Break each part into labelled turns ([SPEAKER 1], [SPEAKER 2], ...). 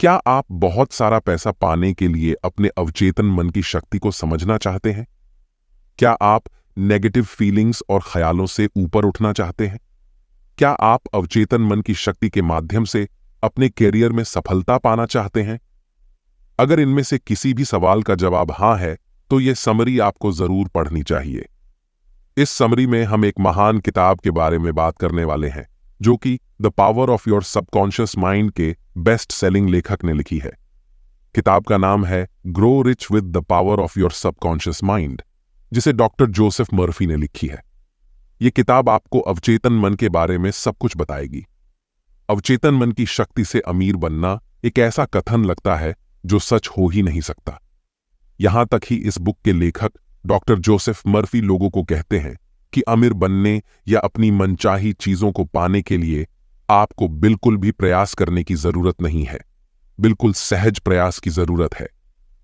[SPEAKER 1] क्या आप बहुत सारा पैसा पाने के लिए अपने अवचेतन मन की शक्ति को समझना चाहते हैं? क्या आप नेगेटिव फीलिंग्स और ख्यालों से ऊपर उठना चाहते हैं? क्या आप अवचेतन मन की शक्ति के माध्यम से अपने करियर में सफलता पाना चाहते हैं? अगर इनमें से किसी भी सवाल का जवाब हां है, तो यह समरी आपको जरूर पढ़नी चाहिए। इस समरी में हम एक महान किताब के बारे में बात करने वाले हैं, जो कि the power of your subconscious mind के बेस्ट सेलिंग लेखक ने लिखी है। किताब का नाम है grow rich with the power of your subconscious mind, जिसे डॉक्टर जोसेफ मर्फी ने लिखी है। यह किताब आपको अवचेतन मन के बारे में सब कुछ बताएगी। अवचेतन मन की शक्ति से अमीर बनना एक ऐसा कथन लगता है जो सच हो ही नहीं सकता। यहां तक ही इस बुक के लेखक डॉक्टर जोसेफ मर्फी लोगों को कहते हैं कि अमीर बनने या अपनी मनचाही चीजों को पाने के लिए आपको बिल्कुल भी प्रयास करने की जरूरत नहीं है। बिल्कुल सहज प्रयास की जरूरत है।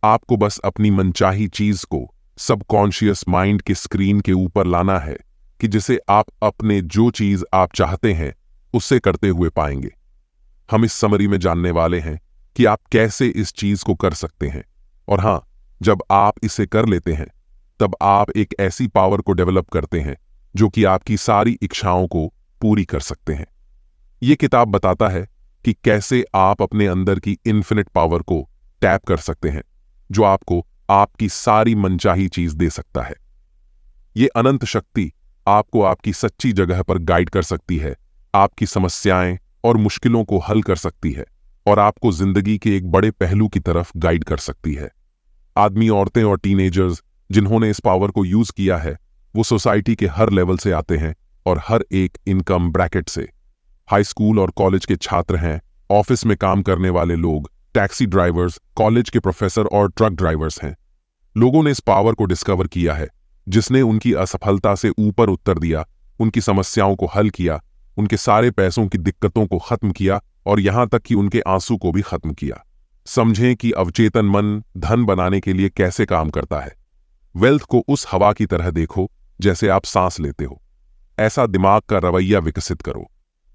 [SPEAKER 1] आपको बस अपनी मनचाही चीज को सबकॉन्शियस माइंड के स्क्रीन के ऊपर लाना है कि जिसे आप अपने जो चीज आप चाहते हैं उससे करते हुए पाएंगे। हम इस समरी में जानने वाले हैं कि आप कैसे इस चीज को कर सकते हैं, और हां, जब आप इसे कर लेते हैं तब आप एक ऐसी पावर को डेवलप करते हैं जो कि आपकी सारी इच्छाओं को पूरी कर सकते हैं। यह किताब बताता है कि कैसे आप अपने अंदर की इन्फिनिट पावर को टैप कर सकते हैं, जो आपको आपकी सारी मनचाही चीज दे सकता है। यह अनंत शक्ति आपको आपकी सच्ची जगह पर गाइड कर सकती है, आपकी समस्याएं और मुश्किलों को हल कर सकती है और आपको जिंदगी के एक बड़े पहलू की तरफ गाइड कर सकती है। आदमी, औरतें और टीनेजर्स जिन्होंने इस पावर को यूज किया है, वो सोसाइटी के हर लेवल से आते हैं और हर एक इनकम ब्रैकेट से। हाई स्कूल और कॉलेज के छात्र हैं, ऑफिस में काम करने वाले लोग, टैक्सी ड्राइवर्स, कॉलेज के प्रोफेसर और ट्रक ड्राइवर्स हैं। लोगों ने इस पावर को डिस्कवर किया है, जिसने उनकी असफलता से ऊपर उत्तर दिया, उनकी समस्याओं को हल किया, उनके सारे पैसों की दिक्कतों को खत्म किया और यहां तक कि उनके आंसू को भी खत्म किया। समझें कि अवचेतन मन धन बनाने के लिए कैसे काम करता है। वेल्थ को उस हवा की तरह देखो जैसे आप सांस लेते हो। ऐसा दिमाग का रवैया विकसित करो।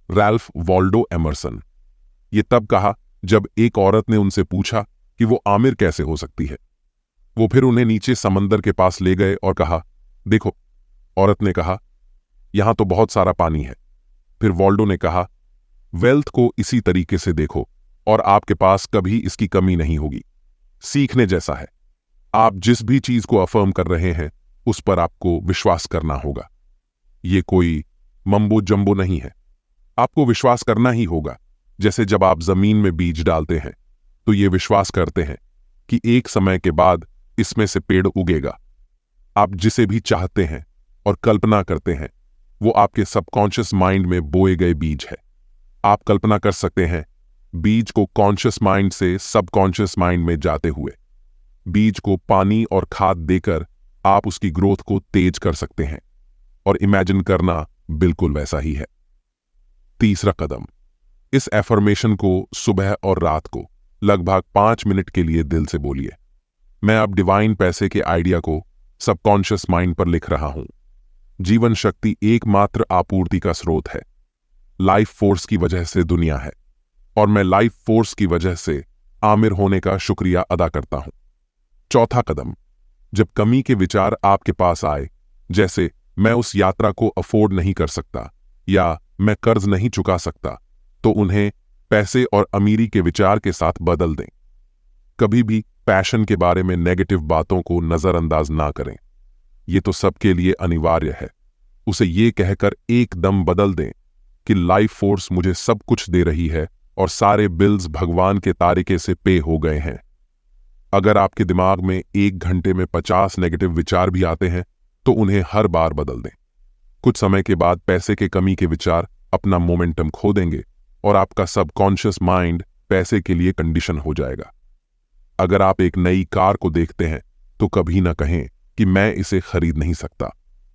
[SPEAKER 1] Ralph Waldo Emerson. ये तब कहा जब एक औरत ने उनसे पूछा कि वो आमिर कैसे हो सकती है। वो फिर उन्हें नीचे समंदर के पास ले गए और कहा, देखो। औरत ने कहा, यहां तो बहुत सारा पानी है। फिर वॉल्डो ने कहा, वेल्थ को इसी तरीके से देखो और आपके पास कभी इसकी कमी नहीं होगी। सीखने जैसा है। आप जिस भी चीज को अफर्म कर रहे हैं उस पर आपको विश्वास करना होगा। ये कोई मम्बो जम्बो नहीं है। आपको विश्वास करना ही होगा। जैसे जब आप जमीन में बीज डालते हैं तो ये विश्वास करते हैं कि एक समय के बाद इसमें से पेड़ उगेगा। आप जिसे भी चाहते हैं और कल्पना करते हैं वो आपके सबकॉन्शियस माइंड में बोए गए बीज है। आप कल्पना कर सकते हैं बीज को कॉन्शियस माइंड से सबकॉन्शियस माइंड में जाते हुए। बीज को पानी और खाद देकर आप उसकी ग्रोथ को तेज कर सकते हैं, और इमेजिन करना बिल्कुल वैसा ही है। तीसरा कदम, इस एफर्मेशन को सुबह और रात को लगभग 5 मिनट के लिए दिल से बोलिए। मैं अब डिवाइन पैसे के आइडिया को सबकॉन्शियस माइंड पर लिख रहा हूं। जीवन शक्ति एकमात्र आपूर्ति का स्रोत है। लाइफ फोर्स की वजह से दुनिया है, और मैं लाइफ फोर्स की वजह से आमिर होने का शुक्रिया अदा करता हूं। चौथा कदम, जब कमी के विचार आपके पास आए, जैसे मैं उस यात्रा को अफोर्ड नहीं कर सकता या मैं कर्ज नहीं चुका सकता, तो उन्हें पैसे और अमीरी के विचार के साथ बदल दें। कभी भी पैशन के बारे में नेगेटिव बातों को नजरअंदाज ना करें। ये तो सबके लिए अनिवार्य है। उसे ये कहकर एकदम बदल दें कि लाइफ फोर्स मुझे सब कुछ दे रही है और सारे बिल्स भगवान के तारिके से पे हो गए हैं। अगर आपके दिमाग में 1 घंटे में 50 नेगेटिव विचार भी आते हैं तो उन्हें हर बार बदल दें। कुछ समय के बाद पैसे के कमी के विचार अपना मोमेंटम खो देंगे और आपका सबकॉन्शियस माइंड पैसे के लिए कंडीशन हो जाएगा। अगर आप एक नई कार को देखते हैं तो कभी ना कहें कि मैं इसे खरीद नहीं सकता।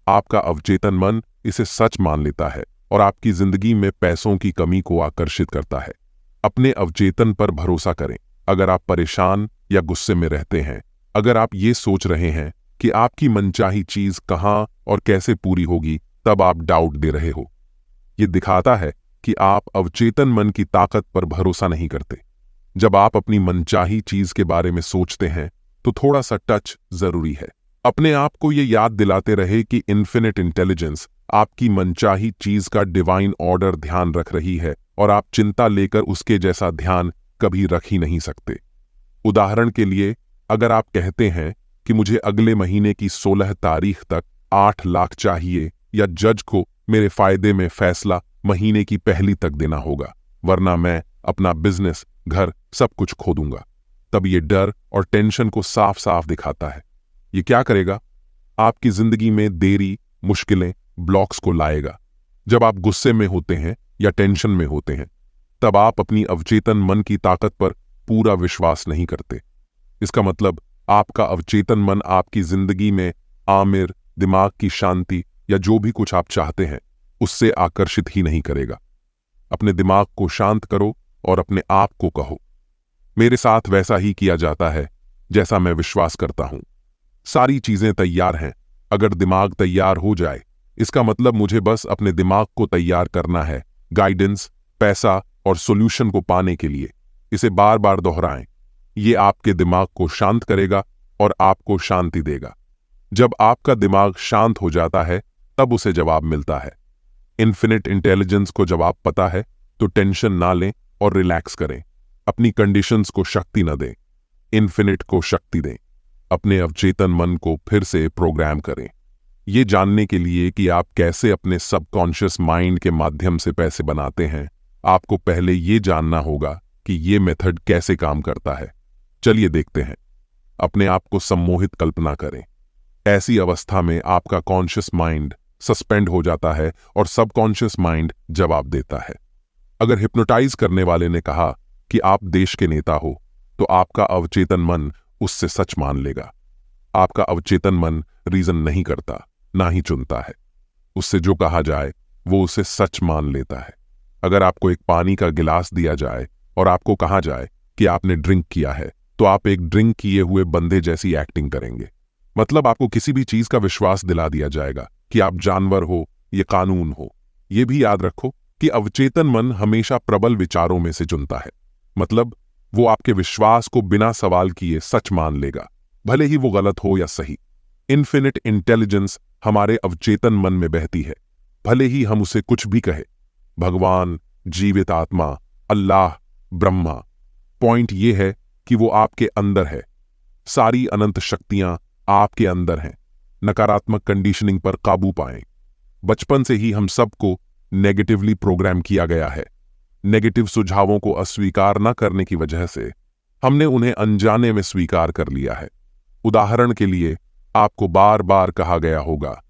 [SPEAKER 1] आपका अवचेतन मन इसे सच मान लेता है और आपकी जिंदगी में पैसों की कमी को आकर्षित करता है। अपने अवचेतन पर भरोसा करें। अगर आप परेशान या गुस्से में रहते हैं, अगर आप ये सोच रहे हैं कि आपकी मनचाही चीज कहां और कैसे पूरी होगी, तब आप डाउट दे रहे हो। ये दिखाता है कि आप अवचेतन मन की ताकत पर भरोसा नहीं करते। जब आप अपनी मनचाही चीज के बारे में सोचते हैं तो थोड़ा सा टच जरूरी है। अपने आप को ये याद दिलाते रहे कि इन्फिनिट इंटेलिजेंस आपकी मनचाही चीज का डिवाइन ऑर्डर ध्यान रख रही है और आप चिंता लेकर उसके जैसा ध्यान कभी रख ही नहीं सकते। उदाहरण के लिए, अगर आप कहते हैं कि मुझे अगले महीने की 16 तारीख तक 8 लाख चाहिए, या जज को मेरे फायदे में फैसला महीने की पहली तक देना होगा वरना मैं अपना बिजनेस, घर सब कुछ खो दूंगा, तब ये डर और टेंशन को साफ साफ दिखाता है। ये क्या करेगा? आपकी जिंदगी में देरी, मुश्किलें, ब्लॉक्स को लाएगा। जब आप गुस्से में होते हैं या टेंशन में होते हैं तब आप अपनी अवचेतन मन की ताकत पर पूरा विश्वास नहीं करते। इसका मतलब आपका अवचेतन मन आपकी जिंदगी में आमिर, दिमाग की शांति या जो भी कुछ आप चाहते हैं उससे आकर्षित ही नहीं करेगा। अपने दिमाग को शांत करो और अपने आप को कहो, मेरे साथ वैसा ही किया जाता है जैसा मैं विश्वास करता हूं। सारी चीजें तैयार हैं। अगर दिमाग तैयार हो जाए इसका मतलब मुझे बस अपने दिमाग को तैयार करना है, गाइडेंस, पैसा और सॉल्यूशन को पाने के लिए। इसे बार बार दोहराएं। ये आपके दिमाग को शांत करेगा और आपको शांति देगा। जब आपका दिमाग शांत हो जाता है तब उसे जवाब मिलता है। इन्फिनिट इंटेलिजेंस को जवाब पता है तो टेंशन ना लें और रिलैक्स करें। अपनी कंडीशंस को शक्ति न दें, इन्फिनिट को शक्ति दें। अपने अवचेतन मन को फिर से प्रोग्राम करें। ये जानने के लिए कि आप कैसे अपने सबकॉन्शियस माइंड के माध्यम से पैसे बनाते हैं, आपको पहले ये जानना होगा कि ये मेथड कैसे काम करता है। चलिए देखते हैं। अपने आप को सम्मोहित कल्पना करें। ऐसी अवस्था में आपका कॉन्शियस माइंड सस्पेंड हो जाता है और सबकॉन्शियस माइंड जवाब देता है। अगर हिप्नोटाइज करने वाले ने कहा कि आप देश के नेता हो तो आपका अवचेतन मन उससे सच मान लेगा। आपका अवचेतन मन रीजन नहीं करता, ना ही चुनता है। उससे जो कहा जाए वो उसे सच मान लेता है। अगर आपको एक पानी का गिलास दिया जाए और आपको कहा जाए कि आपने ड्रिंक किया है तो आप एक ड्रिंक किए हुए बंदे जैसी एक्टिंग करेंगे। मतलब आपको किसी भी चीज का विश्वास दिला दिया जाएगा कि आप जानवर हो, ये कानून हो। ये भी याद रखो कि अवचेतन मन हमेशा प्रबल विचारों में से चुनता है। मतलब वो आपके विश्वास को बिना सवाल किए सच मान लेगा, भले ही वो गलत हो या सही। इन्फिनिट इंटेलिजेंस हमारे अवचेतन मन में बहती है, भले ही हम उसे कुछ भी कहे, भगवान, जीवित आत्मा, अल्लाह, ब्रह्मा। पॉइंट ये है कि वो आपके अंदर है। सारी अनंत शक्तियां आपके अंदर हैं। नकारात्मक कंडीशनिंग पर काबू पाएं। बचपन से ही हम सबको नेगेटिवली प्रोग्राम किया गया है। नेगेटिव सुझावों को अस्वीकार न करने की वजह से हमने उन्हें अनजाने में स्वीकार कर लिया है। उदाहरण के लिए, आपको बार बार कहा गया होगा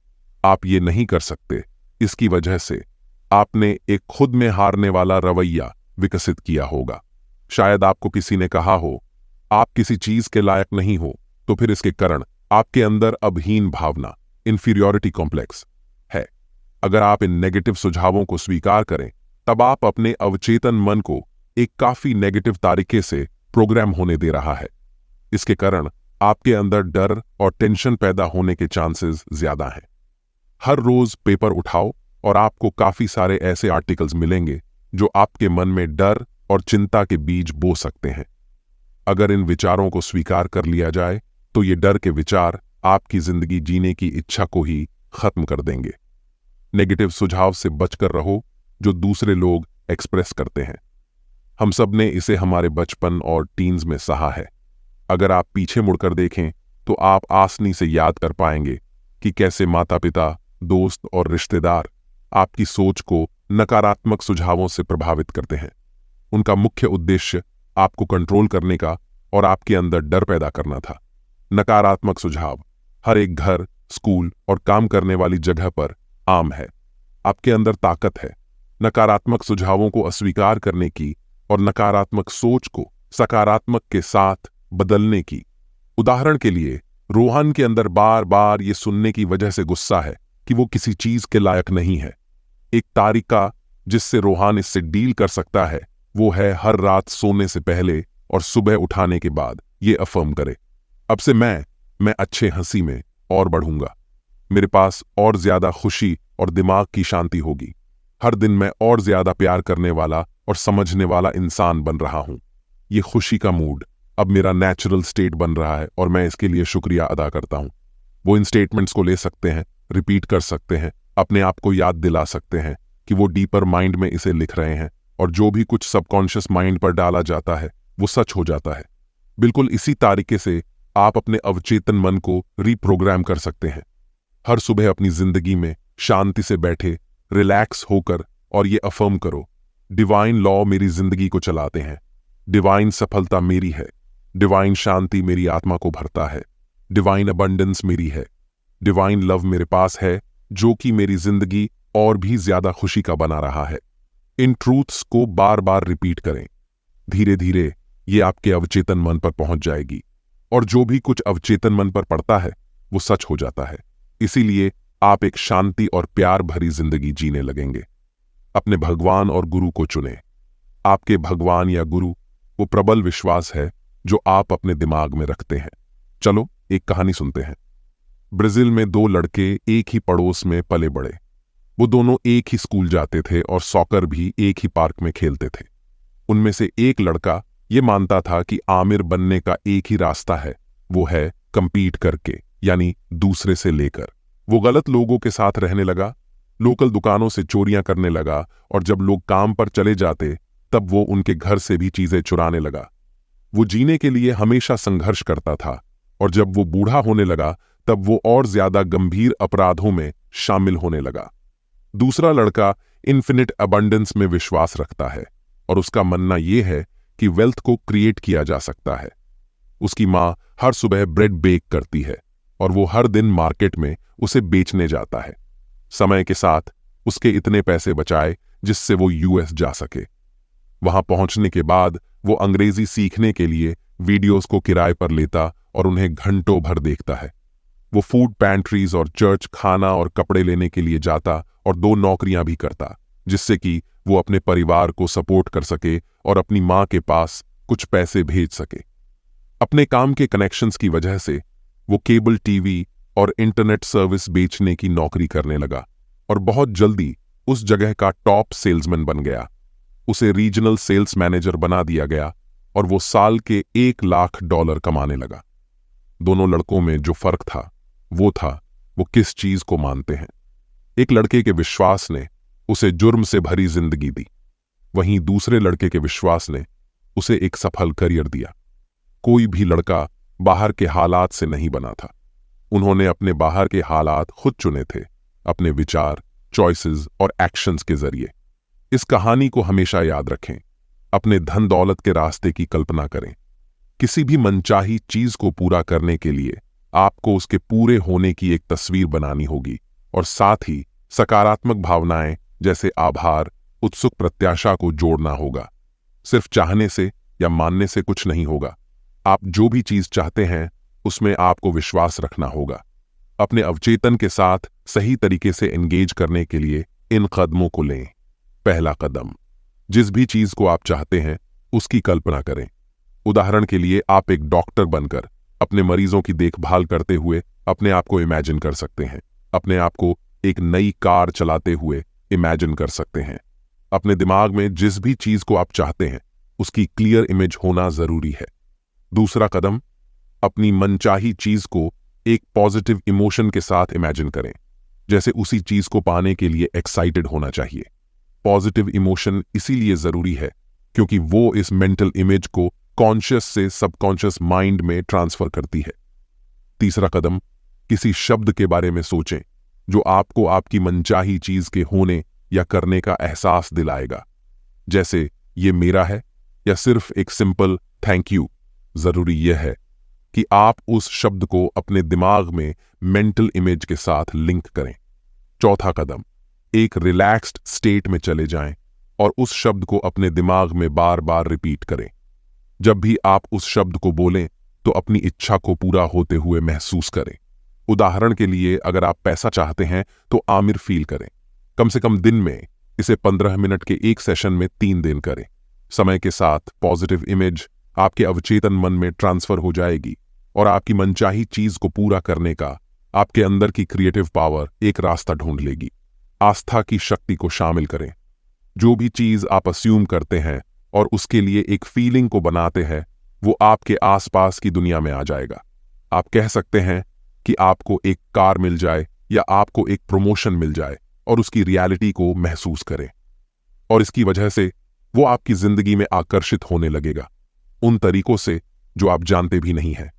[SPEAKER 1] आप ये नहीं कर सकते। इसकी वजह से आपने एक खुद में हारने वाला रवैया विकसित किया होगा। शायद आपको किसी ने कहा हो आप किसी चीज के लायक नहीं हो, तो फिर इसके कारण आपके अंदर अबहीन भावना, इंफीरियॉरिटी कॉम्प्लेक्स है। अगर आप इन नेगेटिव सुझावों को स्वीकार करें तब आप अपने अवचेतन मन को एक काफी नेगेटिव तरीके से प्रोग्राम होने दे रहा है। इसके कारण आपके अंदर डर और टेंशन पैदा होने के चांसेस ज्यादा हैं। हर रोज पेपर उठाओ और आपको काफी सारे ऐसे आर्टिकल्स मिलेंगे जो आपके मन में डर और चिंता के बीज बो सकते हैं। अगर इन विचारों को स्वीकार कर लिया जाए तो ये डर के विचार आपकी जिंदगी जीने की इच्छा को ही खत्म कर देंगे। नेगेटिव सुझाव से बचकर रहो जो दूसरे लोग एक्सप्रेस करते हैं। हम सब ने इसे हमारे बचपन और टीन्स में सहा है। अगर आप पीछे मुड़कर देखें तो आप आसानी से याद कर पाएंगे कि कैसे माता पिता, दोस्त और रिश्तेदार आपकी सोच को नकारात्मक सुझावों से प्रभावित करते हैं। उनका मुख्य उद्देश्य आपको कंट्रोल करने का और आपके अंदर डर पैदा करना था। नकारात्मक सुझाव हर एक घर, स्कूल और काम करने वाली जगह पर आम है। आपके अंदर ताकत है नकारात्मक सुझावों को अस्वीकार करने की और नकारात्मक सोच को सकारात्मक के साथ बदलने की। उदाहरण के लिए, रोहन के अंदर बार बार ये सुनने की वजह से गुस्सा है कि वो किसी चीज के लायक नहीं है। एक तरीका जिससे रोहन इससे डील कर सकता है वो है हर रात सोने से पहले और सुबह उठाने के बाद ये अफर्म करे, अब से मैं अच्छे हंसी में और बढ़ूंगा। मेरे पास और ज्यादा खुशी और दिमाग की शांति होगी। हर दिन मैं और ज्यादा प्यार करने वाला और समझने वाला इंसान बन रहा हूं। ये खुशी का मूड अब मेरा नेचुरल स्टेट बन रहा है और मैं इसके लिए शुक्रिया अदा करता हूं। वो इन स्टेटमेंट्स को ले सकते हैं, रिपीट कर सकते हैं, अपने आप को याद दिला सकते हैं कि वो डीपर माइंड में इसे लिख रहे हैं, और जो भी कुछ सबकॉन्शियस माइंड पर डाला जाता है वो सच हो जाता है। बिल्कुल इसी तरीके से आप अपने अवचेतन मन को रीप्रोग्राम कर सकते हैं। हर सुबह अपनी जिंदगी में शांति से बैठे, रिलैक्स होकर और ये अफर्म करो, डिवाइन लॉ मेरी जिंदगी को चलाते हैं, डिवाइन सफलता मेरी है, डिवाइन शांति मेरी आत्मा को भरता है, डिवाइन अबंडेंस मेरी है, डिवाइन लव मेरे पास है जो कि मेरी जिंदगी और भी ज्यादा खुशी का बना रहा है। इन ट्रूथ्स को बार बार रिपीट करें। धीरे धीरे ये आपके अवचेतन मन पर पहुंच जाएगी और जो भी कुछ अवचेतन मन पर पड़ता है वो सच हो जाता है। इसीलिए आप एक शांति और प्यार भरी जिंदगी जीने लगेंगे। अपने भगवान और गुरु को चुनें। आपके भगवान या गुरु वो प्रबल विश्वास है जो आप अपने दिमाग में रखते हैं। चलो एक कहानी सुनते हैं। ब्राजील में दो लड़के एक ही पड़ोस में पले बड़े। वो दोनों एक ही स्कूल जाते थे और सॉकर भी एक ही पार्क में खेलते थे। उनमें से एक लड़का ये मानता था कि आमिर बनने का एक ही रास्ता है, वो है कंपीट करके, यानी दूसरे से लेकर। वो गलत लोगों के साथ रहने लगा, लोकल दुकानों से चोरियां करने लगा, और जब लोग काम पर चले जाते तब वो उनके घर से भी चीजें चुराने लगा। वो जीने के लिए हमेशा संघर्ष करता था, और जब वो बूढ़ा होने लगा तब वो और ज्यादा गंभीर अपराधों में शामिल होने लगा। दूसरा लड़का इन्फिनिट अबंडेंस में विश्वास रखता है और उसका मानना यह है कि वेल्थ को क्रिएट किया जा सकता है। उसकी माँ हर सुबह ब्रेड बेक करती है और वो हर दिन मार्केट में उसे बेचने जाता है। समय के साथ उसके इतने पैसे बचाए जिससे वो यूएस जा सके। वहां पहुंचने के बाद वो अंग्रेजी सीखने के लिए वीडियोस को किराए पर लेता और उन्हें घंटों भर देखता है। वो फूड पैंट्रीज और चर्च खाना और कपड़े लेने के लिए जाता और 2 नौकरियां भी करता, जिससे कि वो अपने परिवार को सपोर्ट कर सके और अपनी मां के पास कुछ पैसे भेज सके। अपने काम के कनेक्शंस की वजह से वो केबल टीवी और इंटरनेट सर्विस बेचने की नौकरी करने लगा और बहुत जल्दी उस जगह का टॉप सेल्समैन बन गया। उसे रीजनल सेल्स मैनेजर बना दिया गया और वो साल के $1 लाख कमाने लगा। दोनों लड़कों में जो फर्क था वो किस चीज को मानते हैं। एक लड़के के विश्वास ने उसे जुर्म से भरी जिंदगी दी, वहीं दूसरे लड़के के विश्वास ने उसे एक सफल करियर दिया। कोई भी लड़का बाहर के हालात से नहीं बना था। उन्होंने अपने बाहर के हालात खुद चुने थे, अपने विचार, चॉइसेस और एक्शंस के जरिए। इस कहानी को हमेशा याद रखें। अपने धन दौलत के रास्ते की कल्पना करें। किसी भी मनचाही चीज को पूरा करने के लिए आपको उसके पूरे होने की एक तस्वीर बनानी होगी और साथ ही सकारात्मक भावनाएं जैसे आभार, उत्सुक प्रत्याशा को जोड़ना होगा। सिर्फ चाहने से या मानने से कुछ नहीं होगा। आप जो भी चीज चाहते हैं उसमें आपको विश्वास रखना होगा। अपने अवचेतन के साथ सही तरीके से एंगेज करने के लिए इन कदमों को लें। पहला कदम, जिस भी चीज को आप चाहते हैं उसकी कल्पना करें। उदाहरण के लिए आप एक डॉक्टर बनकर अपने मरीजों की देखभाल करते हुए अपने आप को इमेजिन कर सकते हैं। अपने आप को एक नई कार चलाते हुए इमेजिन कर सकते हैं। अपने दिमाग में जिस भी चीज को आप चाहते हैं उसकी क्लियर इमेज होना जरूरी है। दूसरा कदम, अपनी मनचाही चीज को एक पॉजिटिव इमोशन के साथ इमेजिन करें, जैसे उसी चीज को पाने के लिए एक्साइटेड होना चाहिए। पॉजिटिव इमोशन इसीलिए जरूरी है क्योंकि वो इस मेंटल इमेज को कॉन्शियस से सबकॉन्शियस माइंड में ट्रांसफर करती है। तीसरा कदम, किसी शब्द के बारे में सोचें जो आपको आपकी मनचाही चीज के होने या करने का एहसास दिलाएगा, जैसे ये मेरा है या सिर्फ एक सिंपल थैंक यू। जरूरी यह है कि आप उस शब्द को अपने दिमाग में मेंटल इमेज के साथ लिंक करें। चौथा कदम, एक रिलैक्स्ड स्टेट में चले जाएं और उस शब्द को अपने दिमाग में बार बार रिपीट करें। जब भी आप उस शब्द को बोलें तो अपनी इच्छा को पूरा होते हुए महसूस करें। उदाहरण के लिए अगर आप पैसा चाहते हैं तो आमिर फील करें। कम से कम दिन में इसे 15 मिनट के एक सेशन में 3 दिन करें। समय के साथ पॉजिटिव इमेज आपके अवचेतन मन में ट्रांसफर हो जाएगी और आपकी मनचाही चीज को पूरा करने का आपके अंदर की क्रिएटिव पावर एक रास्ता ढूंढ लेगी। आस्था की शक्ति को शामिल करें। जो भी चीज आप अस्यूम करते हैं और उसके लिए एक फीलिंग को बनाते हैं, वो आपके आसपास की दुनिया में आ जाएगा। आप कह सकते हैं कि आपको एक कार मिल जाए या आपको एक प्रमोशन मिल जाए और उसकी रियलिटी को महसूस करें, और इसकी वजह से वो आपकी जिंदगी में आकर्षित होने लगेगा उन तरीकों से जो आप जानते भी नहीं हैं।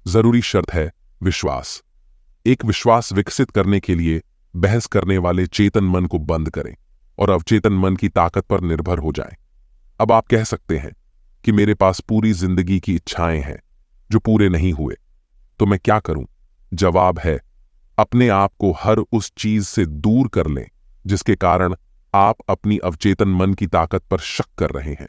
[SPEAKER 1] जरूरी शर्त है विश्वास। एक विश्वास विकसित करने के लिए बहस करने वाले चेतन मन को बंद करें और अवचेतन मन की ताकत पर निर्भर हो जाएं। अब आप कह सकते हैं कि मेरे पास पूरी जिंदगी की इच्छाएं हैं जो पूरे नहीं हुए, तो मैं क्या करूं? जवाब है, अपने आप को हर उस चीज से दूर कर लें जिसके कारण आप अपनी अवचेतन मन की ताकत पर शक कर रहे हैं।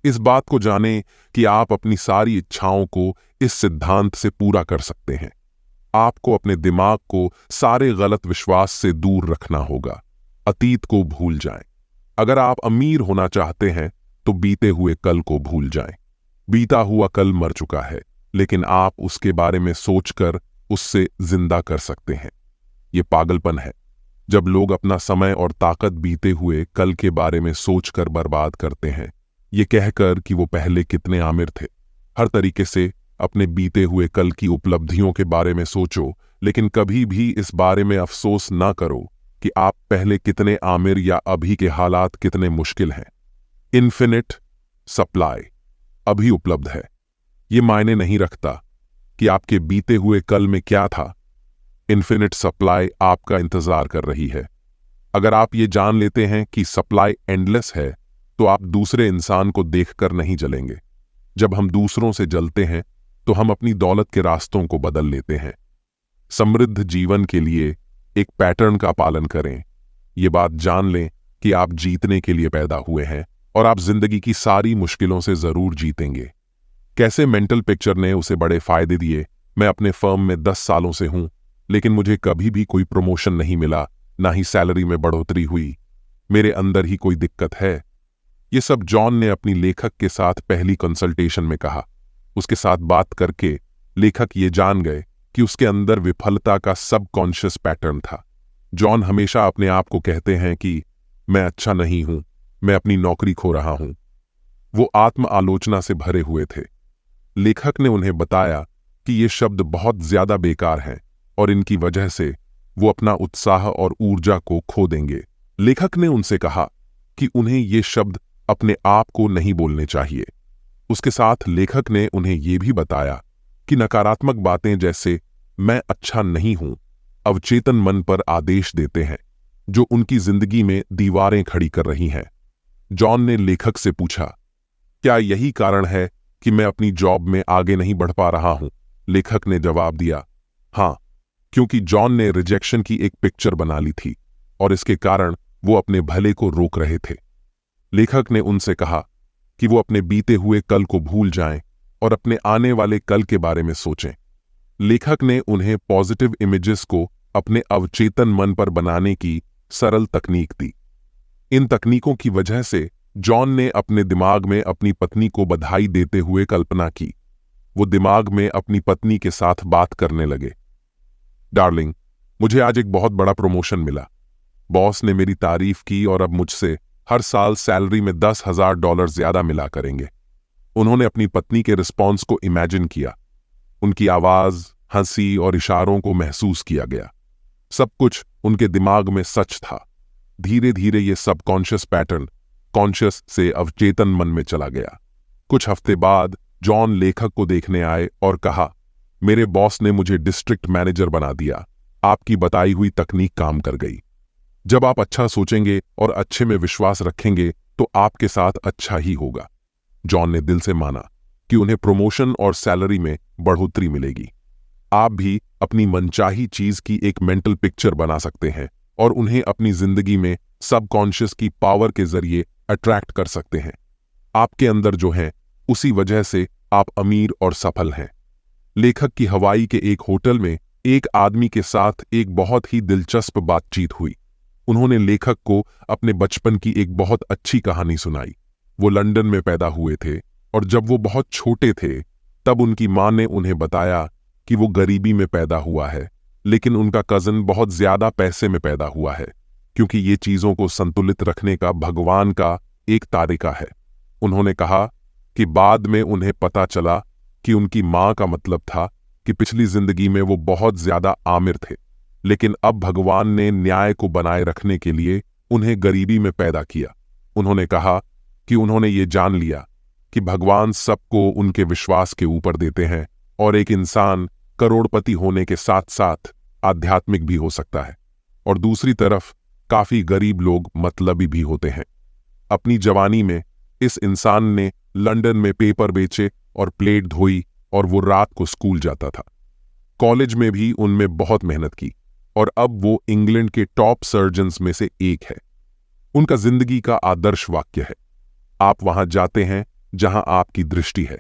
[SPEAKER 1] इस बात को जानें कि आप अपनी सारी इच्छाओं को इस सिद्धांत से पूरा कर सकते हैं। आपको अपने दिमाग को सारे गलत विश्वास से दूर रखना होगा। अतीत को भूल जाएं। अगर आप अमीर होना चाहते हैं तो बीते हुए कल को भूल जाएं। बीता हुआ कल मर चुका है, लेकिन आप उसके बारे में सोचकर उससे जिंदा कर सकते हैं। ये पागलपन है जब लोग अपना समय और ताकत बीते हुए कल के बारे में सोचकर बर्बाद करते हैं, ये कहकर कि वो पहले कितने आमिर थे। हर तरीके से अपने बीते हुए कल की उपलब्धियों के बारे में सोचो, लेकिन कभी भी इस बारे में अफसोस ना करो कि आप पहले कितने आमिर या अभी के हालात कितने मुश्किल हैं। इन्फिनिट सप्लाई अभी उपलब्ध है। ये मायने नहीं रखता कि आपके बीते हुए कल में क्या था। इन्फिनिट सप्लाई आपका इंतजार कर रही है। अगर आप ये जान लेते हैं कि सप्लाई एंडलेस है, तो आप दूसरे इंसान को देखकर नहीं जलेंगे। जब हम दूसरों से जलते हैं तो हम अपनी दौलत के रास्तों को बदल लेते हैं। समृद्ध जीवन के लिए एक पैटर्न का पालन करें। ये बात जान लें कि आप जीतने के लिए पैदा हुए हैं और आप जिंदगी की सारी मुश्किलों से जरूर जीतेंगे। कैसे मेंटल पिक्चर ने उसे बड़े फायदे दिए। मैं अपने फर्म में 10 सालों से हूं, लेकिन मुझे कभी भी कोई प्रमोशन नहीं मिला, ना ही सैलरी में बढ़ोतरी हुई। मेरे अंदर ही कोई दिक्कत है। ये सब जॉन ने अपनी लेखक के साथ पहली कंसल्टेशन में कहा। उसके साथ बात करके लेखक ये जान गए कि उसके अंदर विफलता का सबकॉन्शियस पैटर्न था। जॉन हमेशा अपने आप को कहते हैं कि मैं अच्छा नहीं हूं, मैं अपनी नौकरी खो रहा हूं। वो आत्म आलोचना से भरे हुए थे। लेखक ने उन्हें बताया कि ये शब्द बहुत ज्यादा बेकार हैं और इनकी वजह से वो अपना उत्साह और ऊर्जा को खो देंगे। लेखक ने उनसे कहा कि उन्हें ये शब्द अपने आप को नहीं बोलने चाहिए। उसके साथ लेखक ने उन्हें यह भी बताया कि नकारात्मक बातें जैसे मैं अच्छा नहीं हूं अवचेतन मन पर आदेश देते हैं, जो उनकी जिंदगी में दीवारें खड़ी कर रही हैं। जॉन ने लेखक से पूछा, क्या यही कारण है कि मैं अपनी जॉब में आगे नहीं बढ़ पा रहा हूं? लेखक ने जवाब दिया, हाँ, क्योंकि जॉन ने रिजेक्शन की एक पिक्चर बना ली थी और इसके कारण वो अपने भले को रोक रहे थे। लेखक ने उनसे कहा कि वो अपने बीते हुए कल को भूल जाएं और अपने आने वाले कल के बारे में सोचें। लेखक ने उन्हें पॉजिटिव इमेजेस को अपने अवचेतन मन पर बनाने की सरल तकनीक दी। इन तकनीकों की वजह से जॉन ने अपने दिमाग में अपनी पत्नी को बधाई देते हुए कल्पना की। वो दिमाग में अपनी पत्नी के साथ बात करने लगे, डार्लिंग, मुझे आज एक बहुत बड़ा प्रमोशन मिला। बॉस ने मेरी तारीफ की और अब मुझसे हर साल सैलरी में $10,000 ज्यादा मिला करेंगे। उन्होंने अपनी पत्नी के रिस्पॉन्स को इमेजिन किया। उनकी आवाज, हंसी और इशारों को महसूस किया गया। सब कुछ उनके दिमाग में सच था। धीरे धीरे ये सबकॉन्शियस पैटर्न कॉन्शियस से अवचेतन मन में चला गया। कुछ हफ्ते बाद जॉन लेखक को देखने आए और कहा, मेरे बॉस ने मुझे डिस्ट्रिक्ट मैनेजर बना दिया। आपकी बताई हुई तकनीक काम कर गई। जब आप अच्छा सोचेंगे और अच्छे में विश्वास रखेंगे तो आपके साथ अच्छा ही होगा। जॉन ने दिल से माना कि उन्हें प्रमोशन और सैलरी में बढ़ोतरी मिलेगी। आप भी अपनी मनचाही चीज की एक मेंटल पिक्चर बना सकते हैं और उन्हें अपनी जिंदगी में सबकॉन्शियस की पावर के जरिए अट्रैक्ट कर सकते हैं। आपके अंदर जो है उसी वजह से आप अमीर और सफल हैं। लेखक की हवाई के एक होटल में एक आदमी के साथ एक बहुत ही दिलचस्प बातचीत हुई। उन्होंने लेखक को अपने बचपन की एक बहुत अच्छी कहानी सुनाई। वो लंदन में पैदा हुए थे और जब वो बहुत छोटे थे तब उनकी मां ने उन्हें बताया कि वो गरीबी में पैदा हुआ है, लेकिन उनका कजन बहुत ज्यादा पैसे में पैदा हुआ है, क्योंकि ये चीजों को संतुलित रखने का भगवान का एक तरीका है। उन्होंने कहा कि बाद में उन्हें पता चला कि उनकी मां का मतलब था कि पिछली जिंदगी में वो बहुत ज्यादा आमिर थे, लेकिन अब भगवान ने न्याय को बनाए रखने के लिए उन्हें गरीबी में पैदा किया। उन्होंने कहा कि उन्होंने ये जान लिया कि भगवान सबको उनके विश्वास के ऊपर देते हैं और एक इंसान करोड़पति होने के साथ साथ आध्यात्मिक भी हो सकता है, और दूसरी तरफ काफी गरीब लोग मतलबी भी होते हैं। अपनी जवानी में इस इंसान ने लंदन में पेपर बेचे और प्लेट धोई और वो रात को स्कूल जाता था। कॉलेज में भी उनमें बहुत मेहनत की और अब वो इंग्लैंड के टॉप सर्जन्स में से एक है। उनका जिंदगी का आदर्श वाक्य है, आप वहां जाते हैं जहां आपकी दृष्टि है।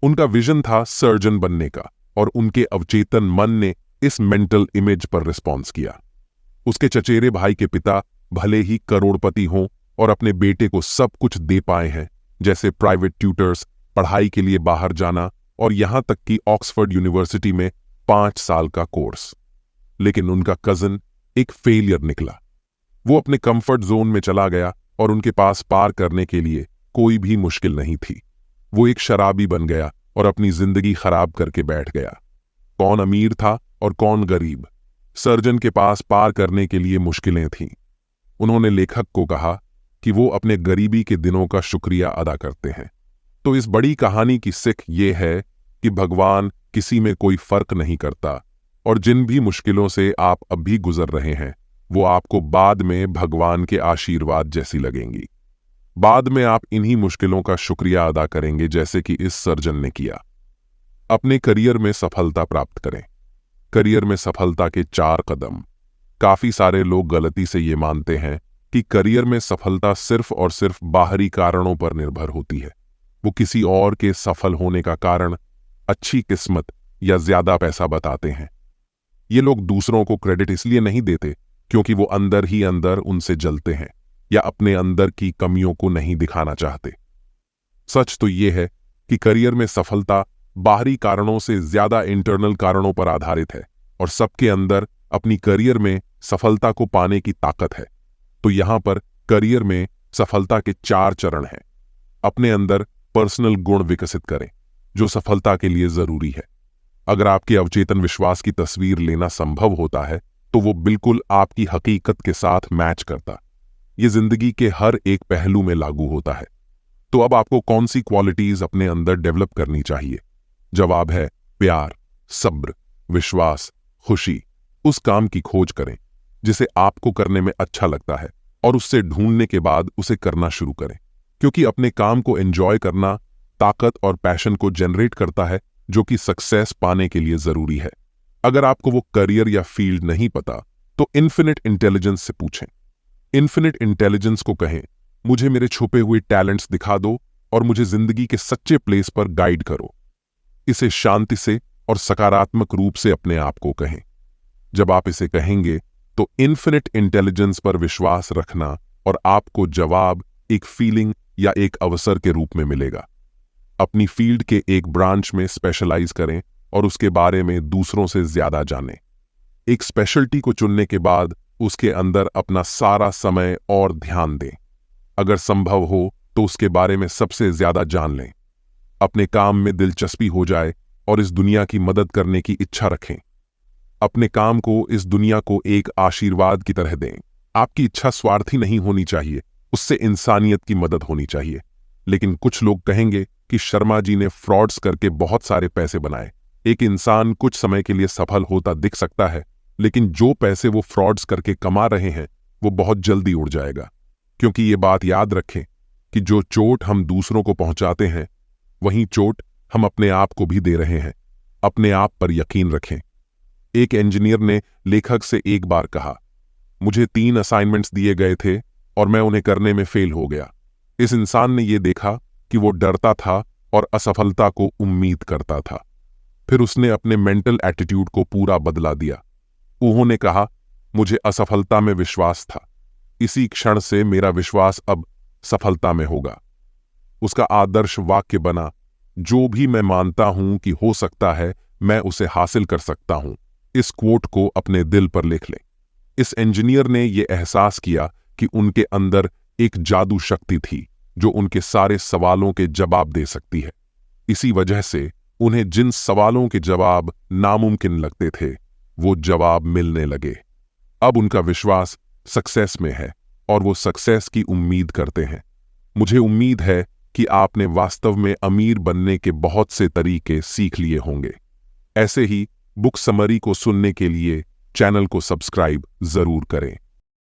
[SPEAKER 1] उनका विजन था सर्जन बनने का और उनके अवचेतन मन ने इस मेंटल इमेज पर रिस्पॉन्स किया। उसके चचेरे भाई के पिता भले ही करोड़पति हों और अपने बेटे को सब कुछ दे पाए हैं, जैसे प्राइवेट ट्यूटर्स, पढ़ाई के लिए बाहर जाना और यहां तक कि ऑक्सफोर्ड यूनिवर्सिटी में 5 साल का कोर्स, लेकिन उनका कजन एक फेलियर निकला। वो अपने कंफर्ट जोन में चला गया और उनके पास पार करने के लिए कोई भी मुश्किल नहीं थी। वो एक शराबी बन गया और अपनी जिंदगी खराब करके बैठ गया। कौन अमीर था और कौन गरीब? सर्जन के पास पार करने के लिए मुश्किलें थीं। उन्होंने लेखक को कहा कि वो अपने गरीबी के दिनों का शुक्रिया अदा करते हैं। तो इस बड़ी कहानी की सीख ये है कि भगवान किसी में कोई फर्क नहीं करता, और जिन भी मुश्किलों से आप अब भी गुजर रहे हैं वो आपको बाद में भगवान के आशीर्वाद जैसी लगेंगी। बाद में आप इन्हीं मुश्किलों का शुक्रिया अदा करेंगे, जैसे कि इस सर्जन ने किया। अपने करियर में सफलता प्राप्त करें। करियर में सफलता के 4 कदम। काफी सारे लोग गलती से ये मानते हैं कि करियर में सफलता सिर्फ और सिर्फ बाहरी कारणों पर निर्भर होती है। वो किसी और के सफल होने का कारण अच्छी किस्मत या ज्यादा पैसा बताते हैं। ये लोग दूसरों को क्रेडिट इसलिए नहीं देते क्योंकि वो अंदर ही अंदर उनसे जलते हैं या अपने अंदर की कमियों को नहीं दिखाना चाहते। सच तो ये है कि करियर में सफलता बाहरी कारणों से ज्यादा इंटरनल कारणों पर आधारित है, और सबके अंदर अपनी करियर में सफलता को पाने की ताकत है। तो यहां पर करियर में सफलता के 4 चरण हैं। अपने अंदर पर्सनल गुण विकसित करें जो सफलता के लिए जरूरी है। अगर आपके अवचेतन विश्वास की तस्वीर लेना संभव होता है तो वो बिल्कुल आपकी हकीकत के साथ मैच करता। ये जिंदगी के हर एक पहलू में लागू होता है। तो अब आपको कौन सी क्वालिटीज अपने अंदर डेवलप करनी चाहिए? जवाब है प्यार, सब्र, विश्वास, खुशी। उस काम की खोज करें जिसे आपको करने में अच्छा लगता है और उससे ढूंढने के बाद उसे करना शुरू करें, क्योंकि अपने काम को एंजॉय करना ताकत और पैशन को जनरेट करता है जो कि सक्सेस पाने के लिए जरूरी है। अगर आपको वो करियर या फील्ड नहीं पता तो इन्फिनिट इंटेलिजेंस से पूछें। इन्फिनिट इंटेलिजेंस को कहें, मुझे मेरे छुपे हुए टैलेंट्स दिखा दो और मुझे जिंदगी के सच्चे प्लेस पर गाइड करो। इसे शांति से और सकारात्मक रूप से अपने आप को कहें। जब आप इसे कहेंगे तो इन्फिनिट इंटेलिजेंस पर विश्वास रखना और आपको जवाब एक फीलिंग या एक अवसर के रूप में मिलेगा। अपनी फील्ड के एक ब्रांच में स्पेशलाइज करें और उसके बारे में दूसरों से ज्यादा जानें। एक स्पेशलिटी को चुनने के बाद उसके अंदर अपना सारा समय और ध्यान दें। अगर संभव हो तो उसके बारे में सबसे ज्यादा जान लें। अपने काम में दिलचस्पी हो जाए और इस दुनिया की मदद करने की इच्छा रखें। अपने काम को इस दुनिया को एक आशीर्वाद की तरह दें। आपकी इच्छा स्वार्थी नहीं होनी चाहिए, उससे इंसानियत की मदद होनी चाहिए। लेकिन कुछ लोग कहेंगे कि शर्मा जी ने फ्रॉड्स करके बहुत सारे पैसे बनाए। एक इंसान कुछ समय के लिए सफल होता दिख सकता है, लेकिन जो पैसे वो फ्रॉड्स करके कमा रहे हैं वो बहुत जल्दी उड़ जाएगा। क्योंकि ये बात याद रखें कि जो चोट हम दूसरों को पहुंचाते हैं वहीं चोट हम अपने आप को भी दे रहे हैं। अपने आप पर यकीन रखें। एक इंजीनियर ने लेखक से एक बार कहा, मुझे 3 असाइनमेंट्स दिए गए थे और मैं उन्हें करने में फेल हो गया। इस इंसान ने यह देखा कि वो डरता था और असफलता को उम्मीद करता था। फिर उसने अपने मेंटल एटीट्यूड को पूरा बदला दिया। उन्होंने कहा, मुझे असफलता में विश्वास था, इसी क्षण से मेरा विश्वास अब सफलता में होगा। उसका आदर्श वाक्य बना, जो भी मैं मानता हूं कि हो सकता है मैं उसे हासिल कर सकता हूं। इस कोट को अपने दिल पर लिख लें। इस इंजीनियर ने यह एहसास किया कि उनके अंदर एक जादू शक्ति थी जो उनके सारे सवालों के जवाब दे सकती है। इसी वजह से उन्हें जिन सवालों के जवाब नामुमकिन लगते थे, वो जवाब मिलने लगे। अब उनका विश्वास सक्सेस में है और वो सक्सेस की उम्मीद करते हैं। मुझे उम्मीद है कि आपने वास्तव में अमीर बनने के बहुत से तरीके सीख लिए होंगे। ऐसे ही बुक समरी को सुनने के लिए चैनल को सब्सक्राइब जरूर करें।